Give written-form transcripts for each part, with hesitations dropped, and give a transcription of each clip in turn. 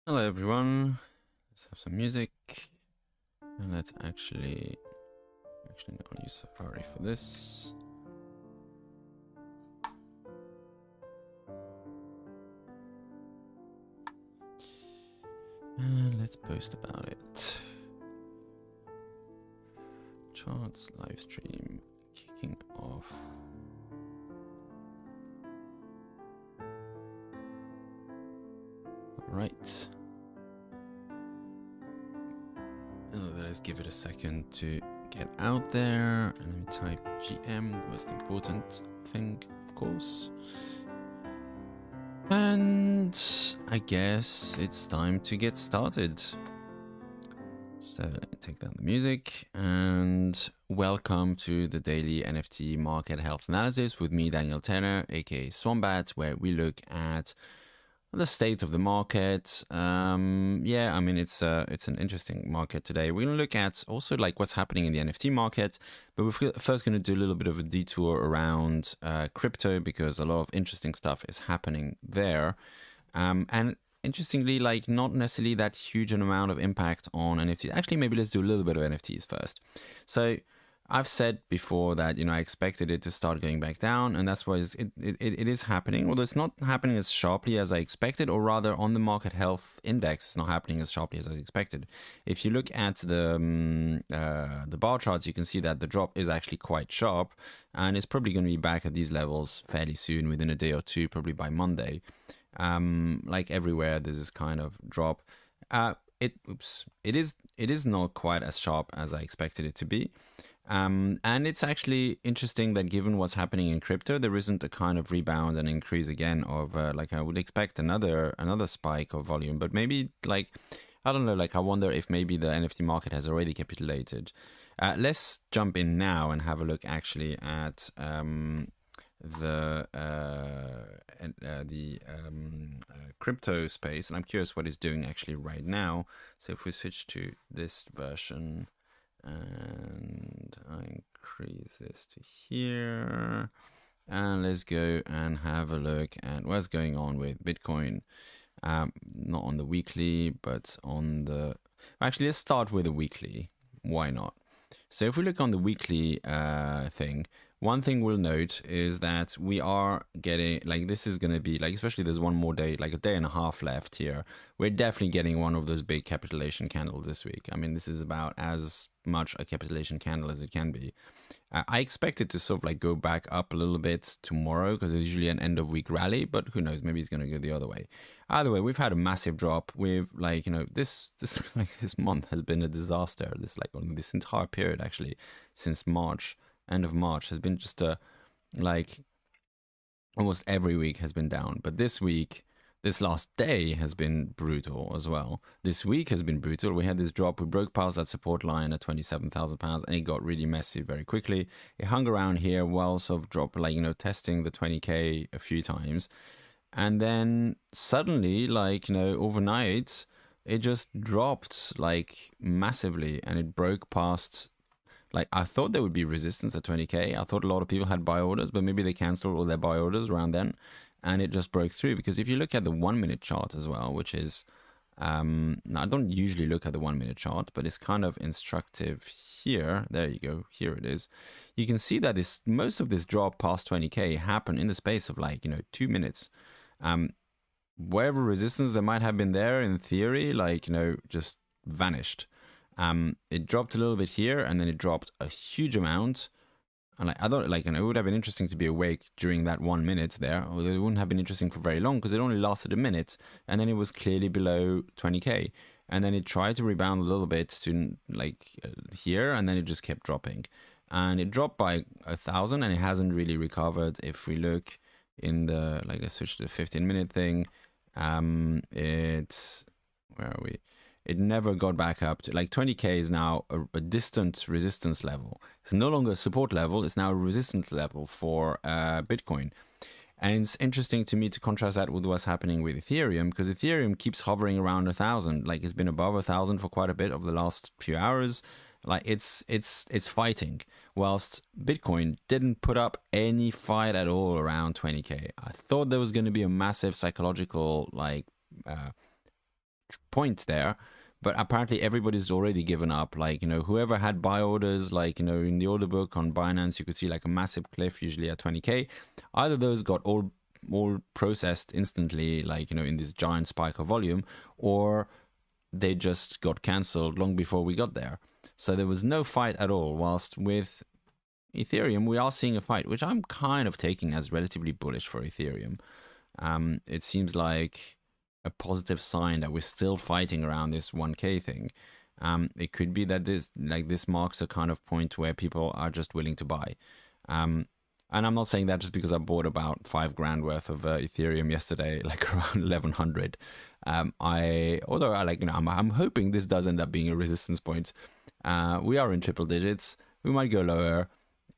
Hello everyone, let's have some music, and let's actually no, I'll use Safari for this. And let's post about it. Charts live stream kicking off. All right. Let's give it a second to get out there, and let me type GM, the most important thing, of course. And I guess it's time to get started. So let me take down the music, and welcome to the daily NFT market health analysis with me, Daniel Tanner, aka Swombat, where we look at the state of the market. Yeah, I mean, it's an interesting market today. We're going to look at also like what's happening in the NFT market, but we're first going to do a little bit of a detour around crypto, because a lot of interesting stuff is happening there. And interestingly, like not necessarily that huge an amount of impact on NFTs. Actually, maybe let's do a little bit of NFTs first. So I've said before that, you know, I expected it to start going back down, and that's why it is happening, although it's not happening as sharply as I expected, or rather on the market health index, it's not happening as sharply as I expected. If you look at the bar charts, you can see that the drop is actually quite sharp, and it's probably going to be back at these levels fairly soon, within a day or two, probably by Monday. Like everywhere, there's this kind of drop. It is not quite as sharp as I expected it to be. And it's actually interesting that given what's happening in crypto, there isn't a kind of rebound and increase again of like I would expect another spike of volume. But maybe like, I don't know, like I wonder if maybe the NFT market has already capitulated. Let's jump in now and have a look actually at the crypto space. And I'm curious what it's doing actually right now. So if we switch to this version, and I increase this to here, and let's go and have a look at what's going on with Bitcoin. Not on the weekly, but on the... Actually, let's start with the weekly. Why not? So if we look on the weekly thing, one thing we'll note is that we are getting, like, this is going to be, like, especially there's one more day, like a day and a half left here. We're definitely getting one of those big capitulation candles this week. I mean, this is about as much a capitulation candle as it can be. I expect it to sort of like go back up a little bit tomorrow, because there's usually an end of week rally, but who knows, maybe it's going to go the other way. Either way, we've had a massive drop. We've, like, you know, this like this month has been a disaster. This entire period actually, since March, end of March, has been just like almost every week has been down. But this week, this last day has been brutal as well. This week has been brutal. We had this drop. We broke past that support line at £27,000, and it got really messy very quickly. It hung around here while sort of dropped, like, you know, testing the 20K a few times. And then suddenly, like, you know, overnight, it just dropped like massively, and it broke past... Like, I thought there would be resistance at 20K. I thought a lot of people had buy orders, but maybe they canceled all their buy orders around then, and it just broke through. Because if you look at the 1 minute chart as well, which is, now I don't usually look at the 1 minute chart, but it's kind of instructive here. There you go. Here it is. You can see that most of this drop past 20K happened in the space of, like, you know, 2 minutes. Wherever resistance there might have been there, in theory, like, you know, just vanished. It dropped a little bit here, and then it dropped a huge amount. And like, I thought, like, you know, it would have been interesting to be awake during that 1 minute there, although it wouldn't have been interesting for very long, because it only lasted a minute, and then it was clearly below 20K. And then it tried to rebound a little bit to like here, and then it just kept dropping. And it dropped by 1,000, and it hasn't really recovered. If we look in the, like, let's switch to the 15-minute thing, it's, where are we? It never got back up to, like, 20K is now a distant resistance level. It's no longer a support level. It's now a resistance level for Bitcoin. And it's interesting to me to contrast that with what's happening with Ethereum, because Ethereum keeps hovering around 1,000. Like, it's been above 1,000 for quite a bit over the last few hours. Like, it's fighting, whilst Bitcoin didn't put up any fight at all around 20K. I thought there was going to be a massive psychological, like, point there. But apparently everybody's already given up. Like, whoever had buy orders, like, in the order book on Binance, you could see like a massive cliff, usually at 20K. Either those got all processed instantly, like, in this giant spike of volume, or they just got cancelled long before we got there. So there was no fight at all. Whilst with Ethereum, we are seeing a fight, which I'm kind of taking as relatively bullish for Ethereum. It seems like a positive sign that we're still fighting around this 1K thing. It could be that this marks a kind of point where people are just willing to buy. And I'm not saying that just because I bought about $5,000 worth of Ethereum yesterday, like around 1100. I'm hoping this does end up being a resistance point. We are in triple digits. We might go lower.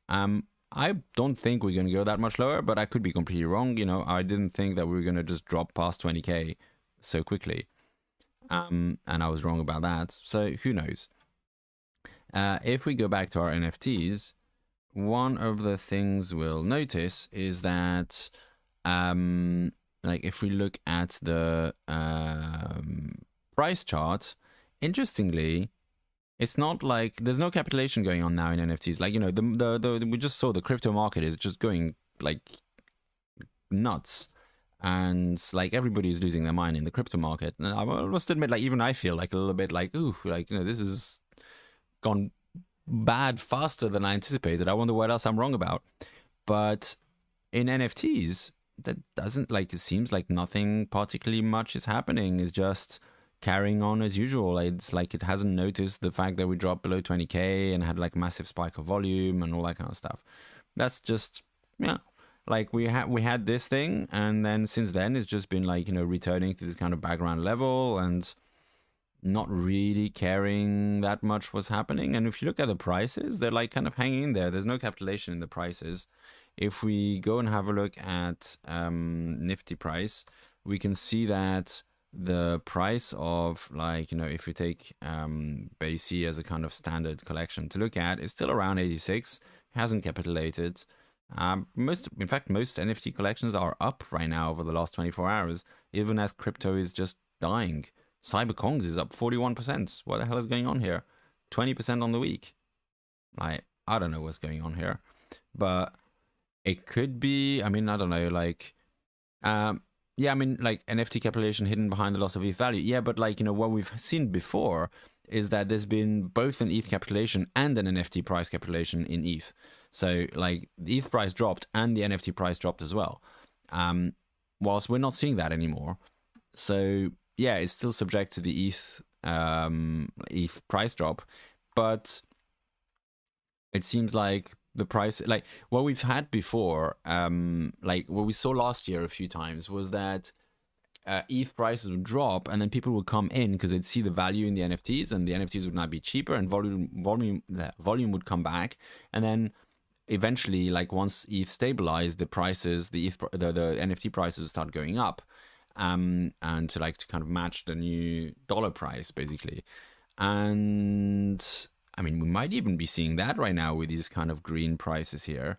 I don't think we're going to go that much lower, but I could be completely wrong. I didn't think that we were going to just drop past 20K so quickly. And I was wrong about that. So who knows? If we go back to our NFTs, one of the things we'll notice is that, like if we look at the price chart, interestingly, it's not like there's no capitulation going on now in NFTs. Like, we just saw the crypto market is just going like nuts. And like everybody's losing their mind in the crypto market. And I must admit, like even I feel like a little bit like, ooh, like, this has gone bad faster than I anticipated. I wonder what else I'm wrong about. But in NFTs, that doesn't, like, it seems like nothing particularly much is happening. It's just carrying on as usual. It's like it hasn't noticed the fact that we dropped below 20K and had like a massive spike of volume and all that kind of stuff. That's just, yeah. Like we had this thing, and then since then it's just been like, returning to this kind of background level and not really caring that much what's happening. And if you look at the prices, they're like kind of hanging in there. There's no capitulation in the prices. If we go and have a look at Nifty price, we can see that the price of, like, if we take BASE as a kind of standard collection to look at, is still around 86, hasn't capitulated. Most NFT collections are up right now over the last 24 hours, even as crypto is just dying. Cyberkongs is up 41%. What the hell is going on here? 20% on the week. Like, I don't know what's going on here, but it could be, I mean, I don't know, like, yeah, I mean, like NFT capitulation hidden behind the loss of ETH value. Yeah, but like, what we've seen before is that there's been both an ETH capitulation and an NFT price capitulation in ETH. So like the ETH price dropped and the NFT price dropped as well. Whilst we're not seeing that anymore. So yeah, it's still subject to the ETH price drop, but it seems like the price, like what we've had before, like what we saw last year a few times was that ETH prices would drop and then people would come in because they'd see the value in the NFTs, and the NFTs would now be cheaper, and volume would come back, and then eventually, like once ETH stabilized, the prices, the NFT prices would start going up, and to kind of match the new dollar price basically. And I mean, we might even be seeing that right now with these kind of green prices here.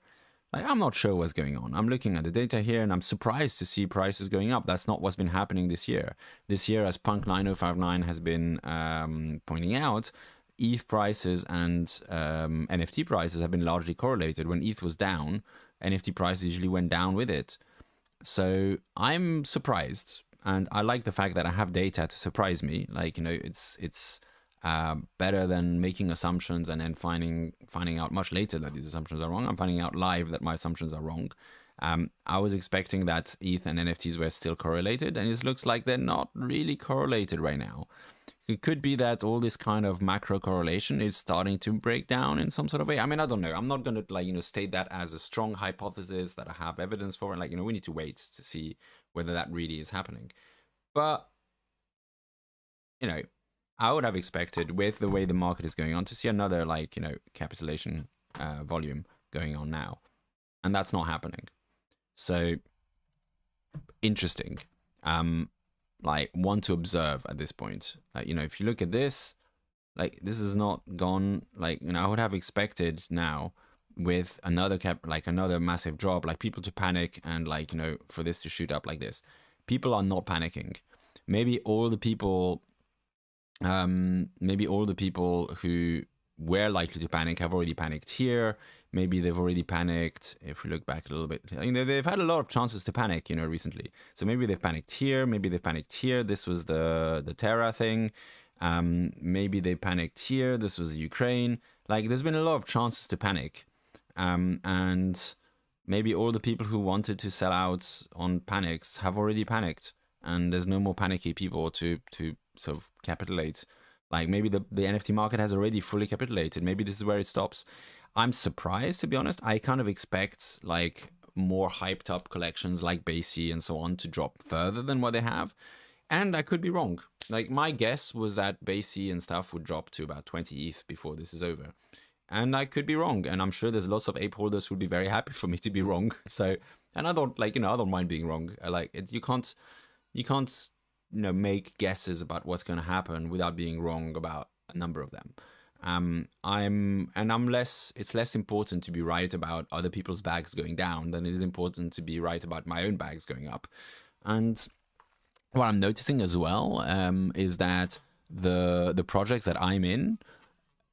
Like, I'm not sure what's going on. I'm looking at the data here and I'm surprised to see prices going up. That's not what's been happening this year. This year, as Punk9059 has been pointing out, ETH prices and NFT prices have been largely correlated. When ETH was down, NFT prices usually went down with it. So I'm surprised, and I like the fact that I have data to surprise me. Like, it's better than making assumptions and then finding out much later that these assumptions are wrong. I'm finding out live that my assumptions are wrong. I was expecting that ETH and NFTs were still correlated, and it looks like they're not really correlated right now. It could be that all this kind of macro correlation is starting to break down in some sort of way. I mean, I don't know. I'm not going to state that as a strong hypothesis that I have evidence for. And we need to wait to see whether that really is happening. But I would have expected, with the way the market is going on, to see another capitulation volume going on now, and that's not happening. So interesting. One to observe at this point. If you look at this, this is not gone. I would have expected now, with another another massive drop, people to panic and for this to shoot up like this. People are not panicking. maybe all the people who were likely to panic have already panicked here. Maybe they've already panicked. If we look back a little bit, they've had a lot of chances to panic, recently. So maybe they've panicked here. Maybe they've panicked here. This was the Terra thing. Maybe they panicked here. This was Ukraine. Like, there's been a lot of chances to panic. And maybe all the people who wanted to sell out on panics have already panicked. And there's no more panicky people to sort of capitulate. Like, maybe the NFT market has already fully capitulated. Maybe this is where it stops. I'm surprised, to be honest. I kind of expect like more hyped up collections like Basie and so on to drop further than what they have. And I could be wrong. Like, my guess was that Basie and stuff would drop to about 20 ETH before this is over. And I could be wrong. And I'm sure there's lots of ape holders who would be very happy for me to be wrong. So, and I don't I don't mind being wrong. Like, you can't make guesses about what's going to happen without being wrong about a number of them. It's less important to be right about other people's bags going down than it is important to be right about my own bags going up. And what I'm noticing as well is that the projects that I'm in,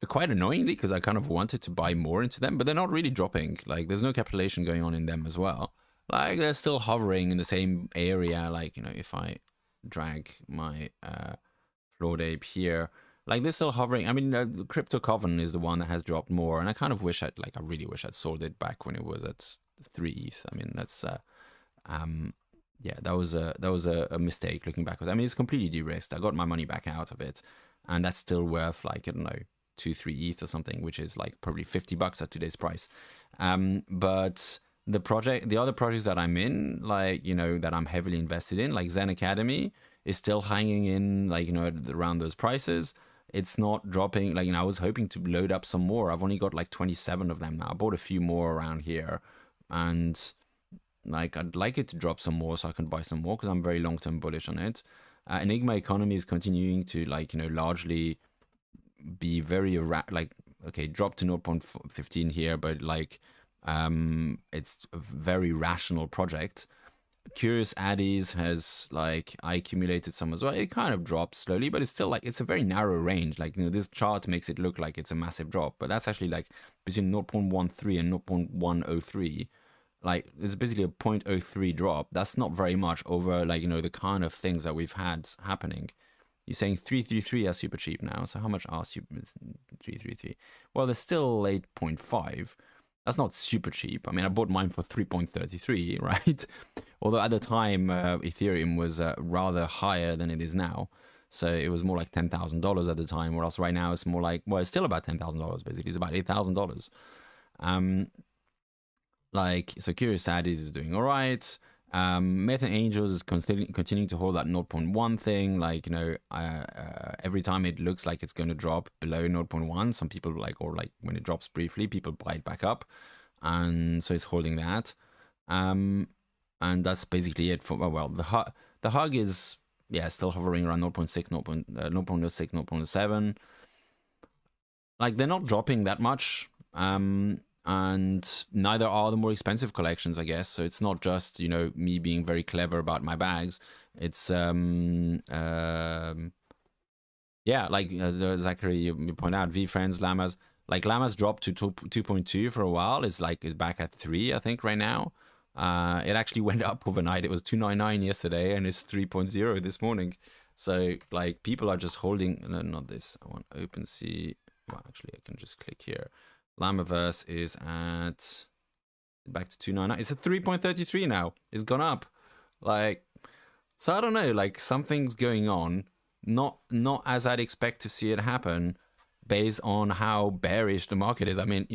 quite annoyingly, because I kind of wanted to buy more into them, but they're not really dropping. Like, there's no capitulation going on in them as well. Like, they're still hovering in the same area. Like, if I drag my Flawed Ape here, like, they're still hovering. I mean, Crypto Coven is the one that has dropped more, and I kind of wish I really wish I'd sold it back when it was at 3 ETH. I mean, that's yeah, that was a mistake looking backwards. I mean, it's completely de-risked. I got my money back out of it, and that's still worth, like, I don't know, 2-3 ETH or something, which is like probably $50 at today's price. But the other projects that I'm in, like, that I'm heavily invested in, like Zen Academy, is still hanging in, like, around those prices. It's not dropping. Like, I was hoping to load up some more. I've only got like 27 of them now. I bought a few more around here, and like, I'd like it to drop some more so I can buy some more, because I'm very long-term bullish on it. Enigma Economy is continuing to, like, largely be very okay, drop to 0.15 here, but like, it's a very rational project. Curious Addies has, like, I accumulated some as well. It kind of drops slowly, but it's still, like, it's a very narrow range. Like, this chart makes it look like it's a massive drop, but that's actually like between 0.13 and 0.103. Like, it's basically a 0.03 drop. That's not very much over, like, the kind of things that we've had happening. You're saying 333 are super cheap now. So how much are 333? Well, they're still 8.5. That's not super cheap. I mean, I bought mine for 3.33, right? Although at the time, Ethereum was rather higher than it is now. So it was more like $10,000 at the time, whereas right now it's more like, well, it's still about $10,000 basically. It's about $8,000. Like, so Curious Addies is doing all right. Meta Angels is continuing to hold that 0.1 thing. Like, every time it looks like it's going to drop below 0.1, some people or when it drops briefly, people buy it back up, and so it's holding that. And that's basically it for, well, the hug is, yeah, still hovering around 0.6, 0.06, 0.07. Like, they're not dropping that much. And neither are the more expensive collections, I guess. So it's not just, me being very clever about my bags. It's yeah, like Zachary, you point out, VFriends, Llamas. Like, Llamas dropped to 2.2 for a while. Is back at 3, I think, right now. It actually went up overnight. It was 2.99 yesterday, and it's 3.0 this morning. So, like, people are just holding. No, not this. I want OpenSea. Well, actually, I can just click here. Llamaverse is at back to 2.99. It's at 3.33 now. It's gone up. Like, so I don't know. Like, something's going on. Not as I'd expect to see it happen, based on how bearish the market is. I mean,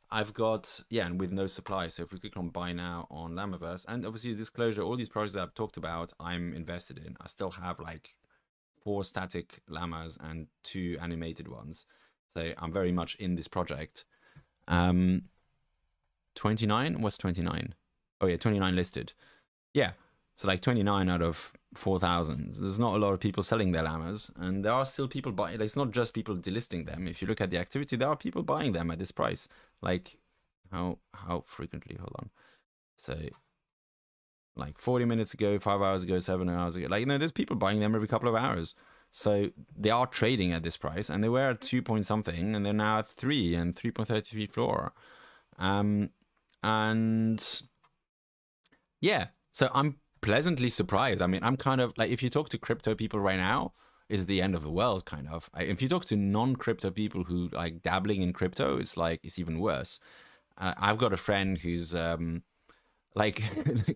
I've got, yeah, and with no supply. So if we click on buy now on Llamaverse, and obviously disclosure, all these projects that I've talked about, I'm invested in. I still have like 4 static llamas and 2 animated ones. So I'm very much in this project. 29? What's 29? Oh yeah, 29 listed. Yeah, so like 29 out of 4,000. There's not a lot of people selling their llamas, and there are still people buying. Like, it's not just people delisting them. If you look at the activity, there are people buying them at this price. Like, how frequently? Hold on. So like 40 minutes ago, 5 hours ago, 7 hours ago. Like, there's people buying them every couple of hours. So they are trading at this price, and they were at 2 point something, and they're now at 3 and 3.33 floor. And yeah, so I'm pleasantly surprised. I mean, I'm kind of like, if you talk to crypto people right now, it's the end of the world, kind of. If you talk to non-crypto people who like dabbling in crypto, it's even worse. I've got a friend who's like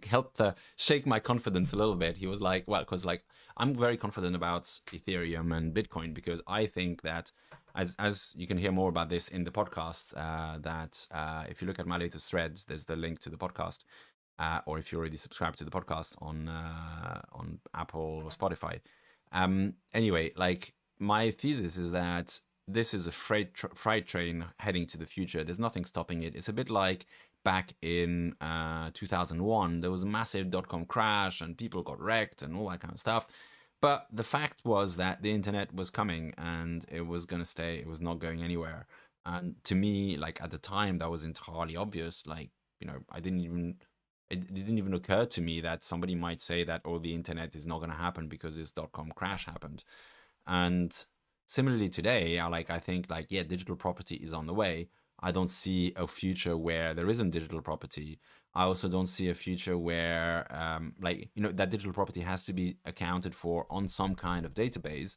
helped shake my confidence a little bit. He was like, well, because like I'm very confident about Ethereum and Bitcoin, because I think that as you can hear more about this in the podcast, that if you look at my latest threads, there's the link to the podcast, or if you already subscribed to the podcast on Apple or Spotify. Anyway, like my thesis is that this is a freight train heading to the future. There's nothing stopping it. It's a bit like back in 2001, there was a massive dot-com crash and people got wrecked and all that kind of stuff. But the fact was that the internet was coming and it was going to stay. It was not going anywhere. And to me, like at the time, that was entirely obvious. Like, it didn't even occur to me that somebody might say that, oh, the internet is not going to happen because this dot-com crash happened. And similarly today, I think like, yeah, digital property is on the way. I don't see a future where there isn't digital property. I also don't see a future where, that digital property has to be accounted for on some kind of database.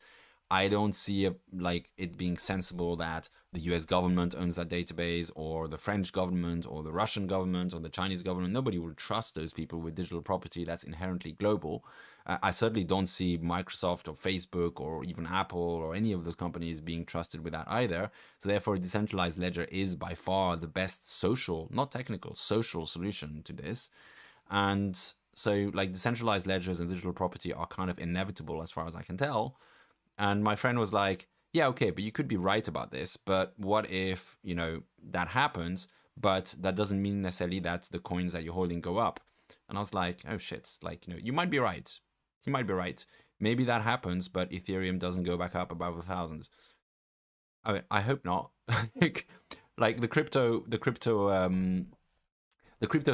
I don't see it being sensible that the US government owns that database, or the French government, or the Russian government, or the Chinese government. Nobody will trust those people with digital property that's inherently global. I certainly don't see Microsoft or Facebook or even Apple or any of those companies being trusted with that either. So therefore, a decentralized ledger is by far the best social, not technical, social solution to this. And so like decentralized ledgers and digital property are kind of inevitable as far as I can tell. And my friend was like, yeah, okay, but you could be right about this. But what if, that happens, but that doesn't mean necessarily that the coins that you're holding go up? And I was like, oh shit, like, you might be right. You might be right. Maybe that happens, but Ethereum doesn't go back up above 1,000. I hope not. Like the crypto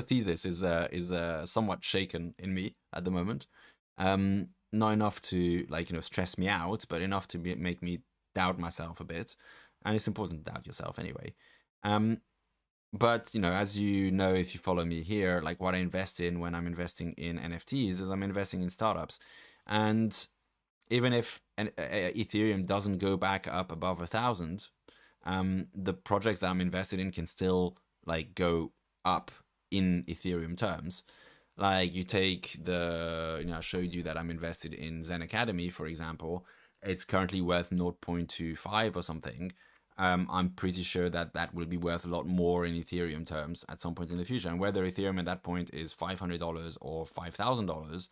thesis is somewhat shaken in me at the moment. Not enough to stress me out, but enough to make me doubt myself a bit. And it's important to doubt yourself anyway. But as you know, if you follow me here, like what I invest in when I'm investing in NFTs is I'm investing in startups. And even if Ethereum doesn't go back up above 1,000, the projects that I'm invested in can still go up in Ethereum terms. Like you take I showed you that I'm invested in Zen Academy, for example. It's currently worth 0.25 or something. I'm pretty sure that will be worth a lot more in Ethereum terms at some point in the future. And whether Ethereum at that point is $500 or $5,000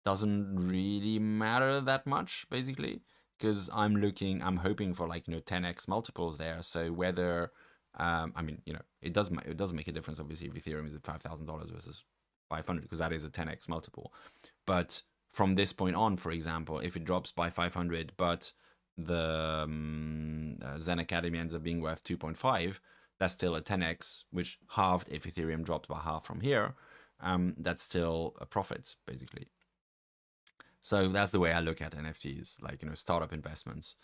doesn't really matter that much, basically, because I'm hoping for 10x multiples there. So whether it does make a difference, obviously, if Ethereum is at $5,000 versus 500, because that is a 10x multiple. But from this point on, for example, if it drops by 500, but the Zen Academy ends up being worth 2.5, that's still a 10x, which halved if Ethereum drops by half from here. That's still a profit, basically. So that's the way I look at NFTs, startup investments.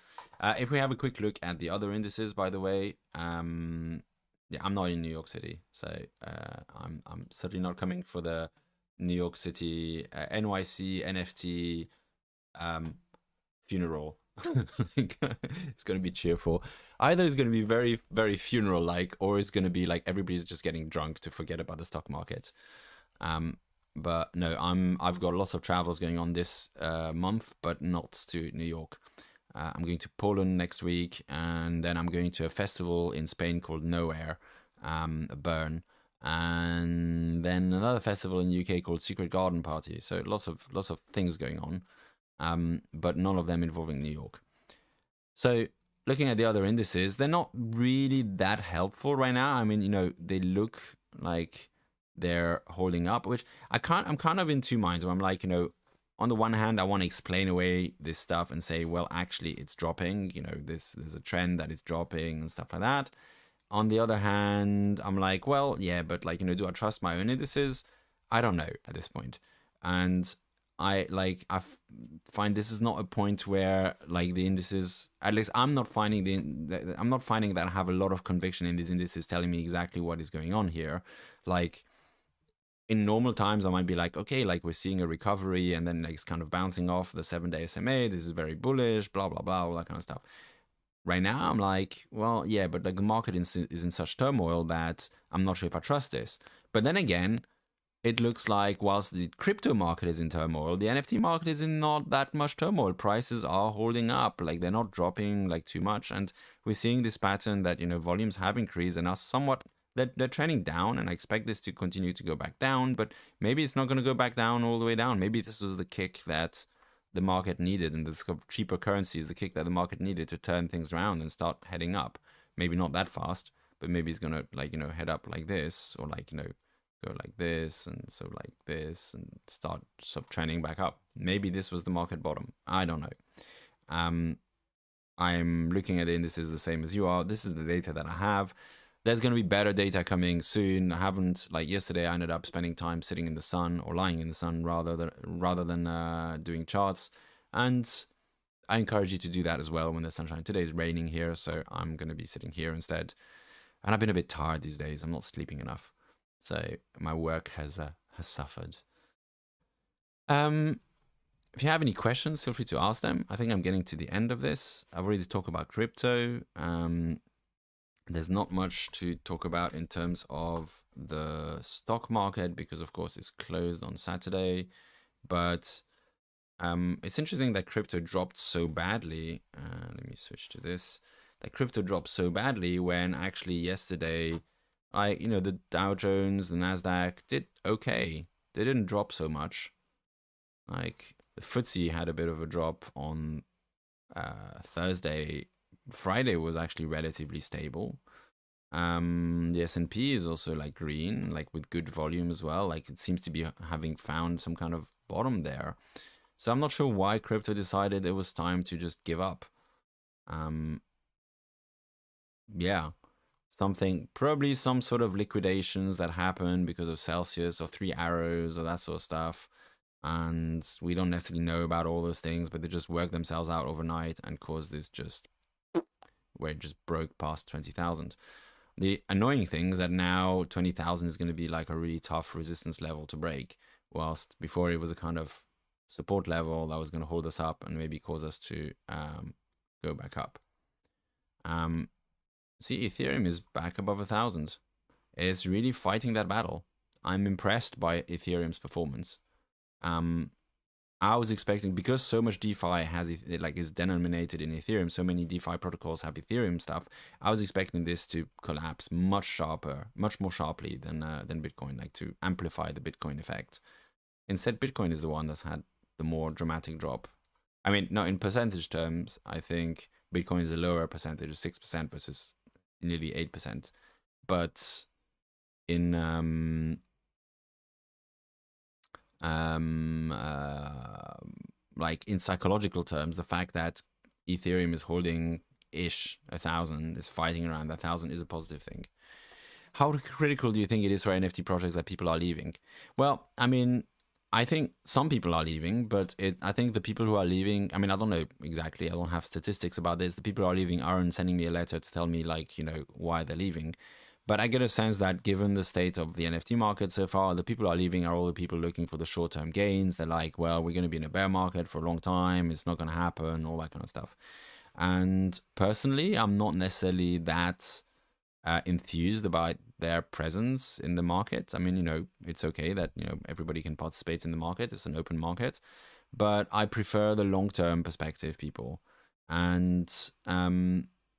If we have a quick look at the other indices, by the way, yeah, I'm not in New York City, so I'm certainly not coming for the New York City NYC NFT funeral. It's going to be cheerful. Either it's going to be very, very funeral-like, or it's going to be like everybody's just getting drunk to forget about the stock market. But no, I've got lots of travels going on this month, but not to New York. I'm going to Poland next week, and then I'm going to a festival in Spain called Nowhere, Bern, and then another festival in the UK called Secret Garden Party. So lots of things going on, but none of them involving New York. So looking at the other indices, they're not really that helpful right now. I mean, they look like they're holding up, which I'm kind of in two minds, where I'm like, on the one hand, I want to explain away this stuff and say, well, actually it's dropping, there's a trend that is dropping and stuff like that. On the other hand, I'm like, well, yeah, but do I trust my own indices? I don't know at this point. And I find this is not a point where like the indices, at least I'm not finding I'm not finding that I have a lot of conviction in these indices telling me exactly what is going on here. Like in normal times I might be like, okay, like we're seeing a recovery and then like it's kind of bouncing off the 7-day SMA, this is very bullish, blah blah blah, all that kind of stuff. Right now I'm like, well, yeah, but like the market is in such turmoil that I'm not sure if I trust this. But then again, it looks like whilst the crypto market is in turmoil, the NFT market is in not that much turmoil. Prices are holding up, like they're not dropping like too much, and we're seeing this pattern that volumes have increased and are somewhat they're trending down, and I expect this to continue to go back down. But maybe it's not going to go back down all the way down. Maybe this was the kick that the market needed, and this cheaper currency is the kick that the market needed to turn things around and start heading up. Maybe not that fast, but maybe it's gonna head up like this, or go like this and so like this and start sort of trending back up. Maybe this was the market bottom. I don't know. I'm looking at the indices the same as you are. This is the data that I have. There's going to be better data coming soon. I haven't, like yesterday, I ended up spending time sitting in the sun or lying in the sun rather than doing charts. And I encourage you to do that as well when there's sunshine. Today is raining here, so I'm going to be sitting here instead. And I've been a bit tired these days. I'm not sleeping enough. So my work has suffered. If you have any questions, feel free to ask them. I think I'm getting to the end of this. I've already talked about crypto. There's not much to talk about in terms of the stock market because, of course, it's closed on Saturday. But it's interesting that crypto dropped so badly. Let me switch to this. That crypto dropped so badly when actually yesterday, the Dow Jones, the Nasdaq did okay. They didn't drop so much. Like the FTSE had a bit of a drop on Thursday. Friday was actually relatively stable. The S&P is also like green, like with good volume as well. Like it seems to be having found some kind of bottom there. So I'm not sure why crypto decided it was time to just give up. Yeah, probably some sort of liquidations that happened because of Celsius or Three Arrows or that sort of stuff. And we don't necessarily know about all those things, but they just worked themselves out overnight and caused this where it just broke past 20,000. The annoying thing is that now 20,000 is going to be like a really tough resistance level to break, whilst before it was a kind of support level that was going to hold us up and maybe cause us to go back up. See, Ethereum is back above 1,000. It's really fighting that battle. I'm impressed by Ethereum's performance. I was expecting, because so much DeFi is denominated in Ethereum, so many DeFi protocols have Ethereum stuff. I was expecting this to collapse much more sharply than Bitcoin, like to amplify the Bitcoin effect. Instead, Bitcoin is the one that's had the more dramatic drop. I mean, no, in percentage terms, I think Bitcoin is a lower percentage, 6% versus nearly 8%. But in like in psychological terms, the fact that Ethereum is holding 1,000, is fighting around 1,000, is a positive thing. How critical do you think it is for NFT projects that people are leaving? Well, I mean, I think some people are leaving, but I think the people who are leaving, I mean, I don't know exactly, I don't have statistics about this. The people who are leaving aren't sending me a letter to tell me why they're leaving. But I get a sense that given the state of the NFT market so far, the people who are leaving are all the people looking for the short-term gains. They're like, well, we're going to be in a bear market for a long time. It's not going to happen, all that kind of stuff. And personally, I'm not necessarily that enthused about their presence in the market. I mean, it's okay that, everybody can participate in the market. It's an open market. But I prefer the long-term perspective people. And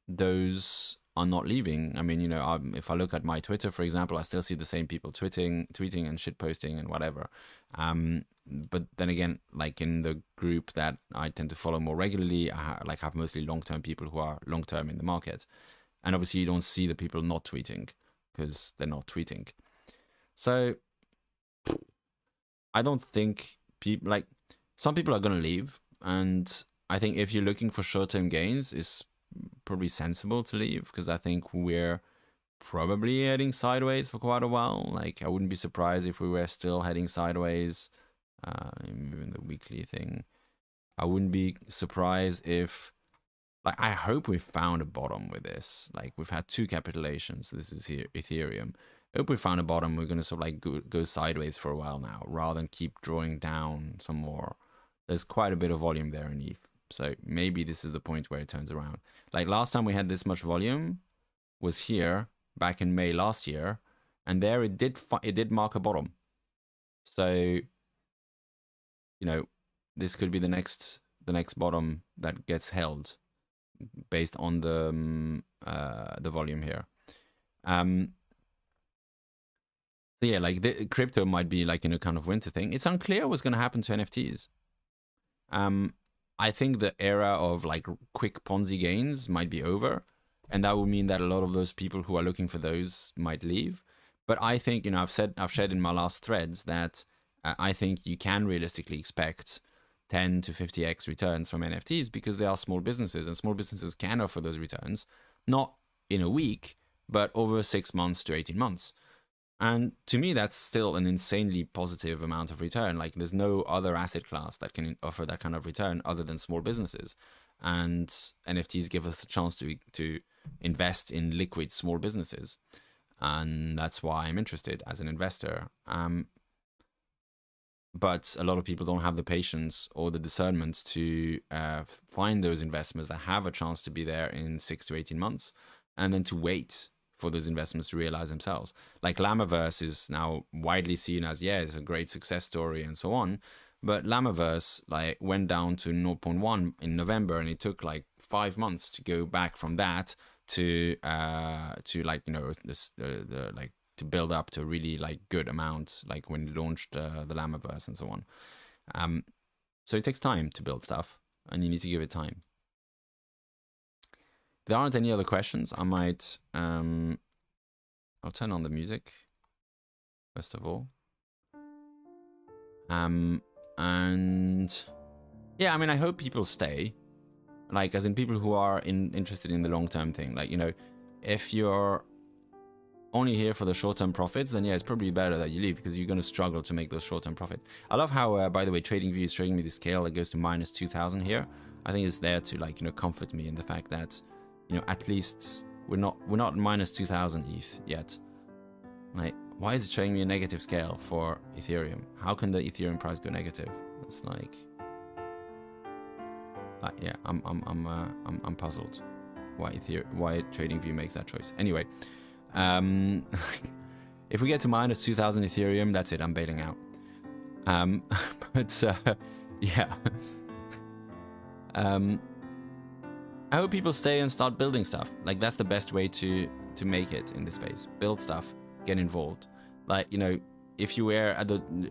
those are not leaving. I mean, if I look at my Twitter, for example, I still see the same people tweeting and shitposting and whatever. But then again, like in the group that I tend to follow more regularly, I have mostly long-term people who are long-term in the market. And obviously you don't see the people not tweeting because they're not tweeting. So I don't think some people are going to leave. And I think if you're looking for short-term gains, it's probably sensible to leave, because I think we're probably heading sideways for quite a while. Like, I wouldn't be surprised if we were still heading sideways. Moving the weekly thing. I wouldn't be surprised if, like, I hope we found a bottom with this. Like, we've had 2 capitulations. This is here Ethereum. I hope we found a bottom. We're going to sort of like go sideways for a while now, rather than keep drawing down some more. There's quite a bit of volume there in ETH. So maybe this is the point where it turns around. Like, last time we had this much volume was here back in May last year, and there it did mark a bottom. So, you know, this could be the next bottom that gets held based on the volume here. So yeah, like the crypto might be like in a kind of winter thing. It's unclear what's going to happen to NFTs. I think the era of like quick Ponzi gains might be over, and that would mean that a lot of those people who are looking for those might leave. But I think, you know, I've shared in my last threads that I think you can realistically expect 10 to 50x returns from NFTs because they are small businesses, and small businesses can offer those returns, not in a week, but over 6 months to 18 months. And to me, that's still an insanely positive amount of return. Like, there's no other asset class that can offer that kind of return other than small businesses. And NFTs give us a chance to invest in liquid small businesses. And that's why I'm interested as an investor. But a lot of people don't have the patience or the discernment to find those investments that have a chance to be there in 6 to 18 months, and then to wait for those investments to realize themselves. Like Llamaverse is now widely seen as, yeah, it's a great success story and so on. But Llamaverse like went down to 0.1 in November, and it took like 5 months to go back from that to like, you know, this the like to build up to a really like good amount, like when it launched the Llamaverse and so on. So it takes time to build stuff, and you need to give it time. If there aren't any other questions, I might I'll turn on the music first of all. And yeah, I mean, I hope people stay, like as in people who are interested in the long-term thing. Like, you know, if you're only here for the short-term profits, then yeah, it's probably better that you leave, because you're going to struggle to make those short-term profits. I love how, by the way, TradingView is showing me the scale that goes to minus 2,000 here. I think it's there to, like, you know, comfort me in the fact that, you know, at least we're not minus 2,000 ETH yet. Like, why is it showing me a negative scale for Ethereum? How can the Ethereum price go negative? It's like yeah, I'm puzzled why TradingView makes that choice. Anyway, if we get to minus 2,000 Ethereum, that's it. I'm bailing out. But yeah. I hope people stay and start building stuff. Like, that's the best way to make it in this space. Build stuff, get involved. Like, you know, if you were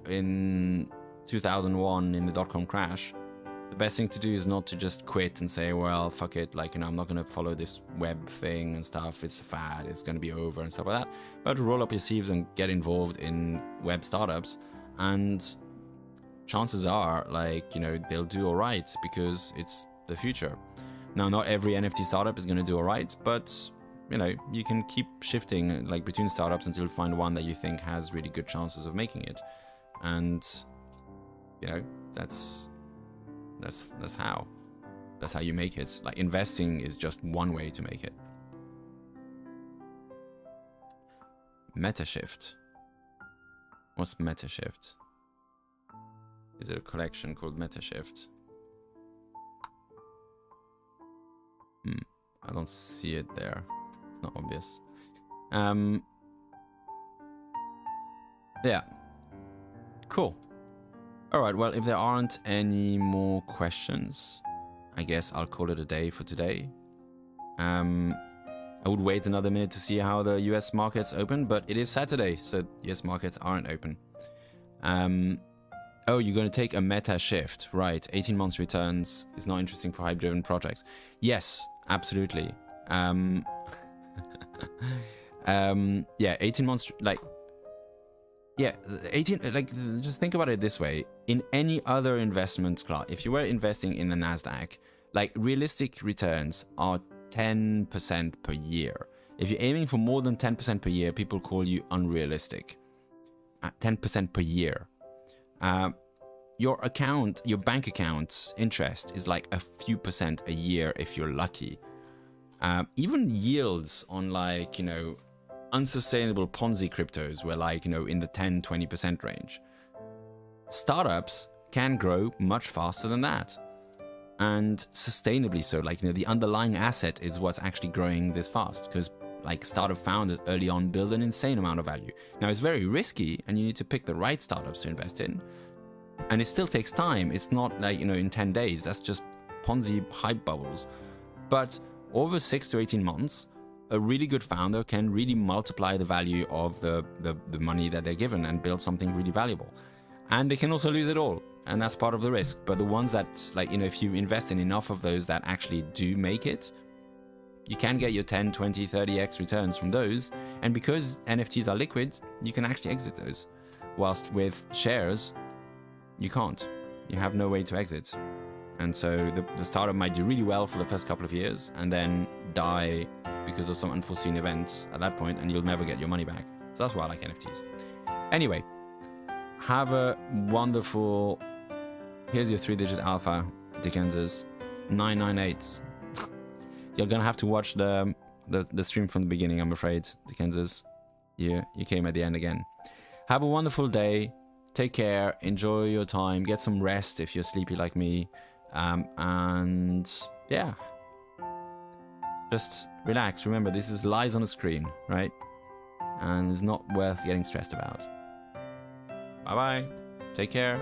in 2001 in the dot-com crash, the best thing to do is not to just quit and say, well, fuck it, like, you know, I'm not going to follow this web thing and stuff. It's a fad. It's going to be over and stuff like that. But roll up your sleeves and get involved in web startups, and chances are, like, you know, they'll do all right because it's the future. Now, not every NFT startup is going to do all right, but, you know, you can keep shifting like between startups until you find one that you think has really good chances of making it. And, you know, that's how you make it. Like, investing is just one way to make it. Metashift. What's Metashift? Is it a collection called Metashift? I don't see it there. It's not obvious. Yeah. Cool. All right. Well, if there aren't any more questions, I guess I'll call it a day for today. I would wait another minute to see how the US markets open, but it is Saturday, so US markets aren't open. Oh, you're going to take a meta shift, right? 18 months returns is not interesting for hype-driven projects. Yes, absolutely. Yeah, 18 months, like, yeah, 18, like, just think about it this way. In any other investment class, if you were investing in the NASDAQ, like, realistic returns are 10% per year. If you're aiming for more than 10% per year, people call you unrealistic. 10% per year. Your bank account interest is like a few percent a year if you're lucky. Even yields on like, unsustainable Ponzi cryptos were like, in the 10-20% range. Startups can grow much faster than that. And sustainably so, like, the underlying asset is what's actually growing this fast, because like startup founders early on build an insane amount of value. Now it's very risky and you need to pick the right startups to invest in. And it still takes time. It's not like, in 10 days, that's just Ponzi hype bubbles. But over 6 to 18 months, a really good founder can really multiply the value of the money that they're given and build something really valuable. And they can also lose it all. And that's part of the risk. But the ones that, like, if you invest in enough of those that actually do make it, you can get your 10, 20, 30x returns from those. And because NFTs are liquid, you can actually exit those. Whilst with shares, you can't. You have no way to exit. And so the startup might do really well for the first couple of years and then die because of some unforeseen event at that point, and you'll never get your money back. So that's why I like NFTs. Anyway, have a wonderful... Here's your 3-digit alpha, Dickens's 998. You're gonna have to watch the stream from the beginning, I'm afraid, Dickens's. You came at the end again. Have a wonderful day. Take care. Enjoy your time. Get some rest if you're sleepy like me. And yeah, just relax. Remember, this is lies on a screen, right? And it's not worth getting stressed about. Bye bye. Take care.